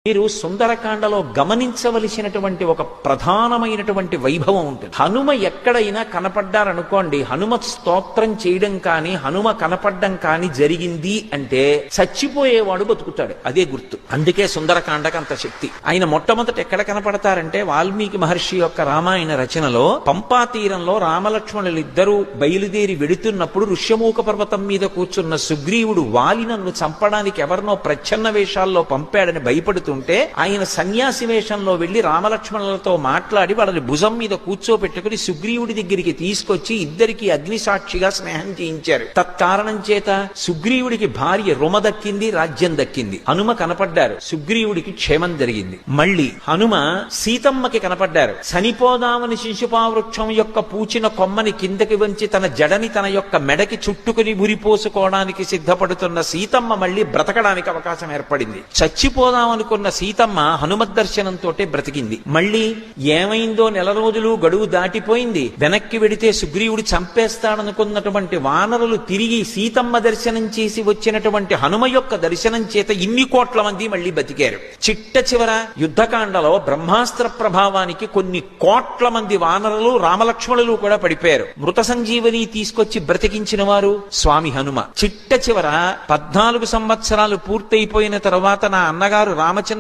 మీరు సుందరకాండలో గమనించవలసినటువంటి ఒక ప్రధానమైనటువంటి వైభవం ఉంటుంది. హనుమ ఎక్కడైనా కనపడ్డారనుకోండి, హనుమ స్తోత్రం చేయడం కానీ హనుమ కనపడ్డం కానీ జరిగింది అంటే చచ్చిపోయేవాడు బతుకుతాడు, అదే గుర్తు. అందుకే సుందరకాండకు అంత శక్తి. ఆయన మొట్టమొదట ఎక్కడ కనపడతారంటే వాల్మీకి మహర్షి యొక్క రామాయణ రచనలో పంపా తీరంలో రామలక్ష్మణులిద్దరూ బయలుదేరి వెడుతున్నప్పుడు ఋష్యమూక పర్వతం మీద కూర్చున్న సుగ్రీవుడు వాలి నన్ను చంపడానికి ఎవరినో ప్రచ్ఛన్న వేషాల్లో పంపాడని భయపడుతూ ఆయన సన్యాసి వేషంలో వెళ్లి రామలక్ష్మణులతో మాట్లాడి వాళ్ళని భుజం మీద కూర్చోపెట్టుకుని సుగ్రీవుడి దగ్గరికి తీసుకొచ్చి ఇద్దరికి అగ్నిసాక్షిగా స్నేహం చేయించారు. తత్కారణం చేత సుగ్రీవుడికి భార్య రుమ దక్కింది, రాజ్యం దక్కింది. హనుమ కనపడ్డారు, సుగ్రీవుడికి క్షేమం జరిగింది. మళ్ళీ హనుమ సీతమ్మకి కనపడ్డారు. చనిపోదామని శిశుపావృక్షం యొక్క పూచిన కొమ్మని కిందకి వంచి తన జడని తన యొక్క మెడకి చుట్టుకుని ఉరిపోసుకోవడానికి సిద్ధపడుతున్న సీతమ్మ మళ్ళీ బ్రతకడానికి అవకాశం ఏర్పడింది. చచ్చిపోదామనుకున్న సీతమ్మ హనుమద్ దర్శనంతో బ్రతికింది. మళ్ళీ ఏమైందో నెల రోజులు గడువు దాటిపోయింది. వెనక్కి వెడితే సుగ్రీవుడు చంపేస్తాడనుకున్నటువంటి వానరులు తిరిగి సీతమ్మ దర్శనం చేసి వచ్చినటువంటి హనుమ యొక్క దర్శనం చేత ఇన్ని కోట్ల మంది మళ్ళీ బతికారు. చిట్ట చివర యుద్ధకాండలో బ్రహ్మాస్త్ర ప్రభావానికి కొన్ని కోట్ల మంది వానరులు రామలక్ష్మణులు కూడా పడిపోయారు. మృత సంజీవని తీసుకొచ్చి బ్రతికించిన వారు స్వామి హనుమ. చిట్ట చివర 14 సంవత్సరాలు పూర్తయిపోయిన తర్వాత నా అన్నగారు రామచంద్ర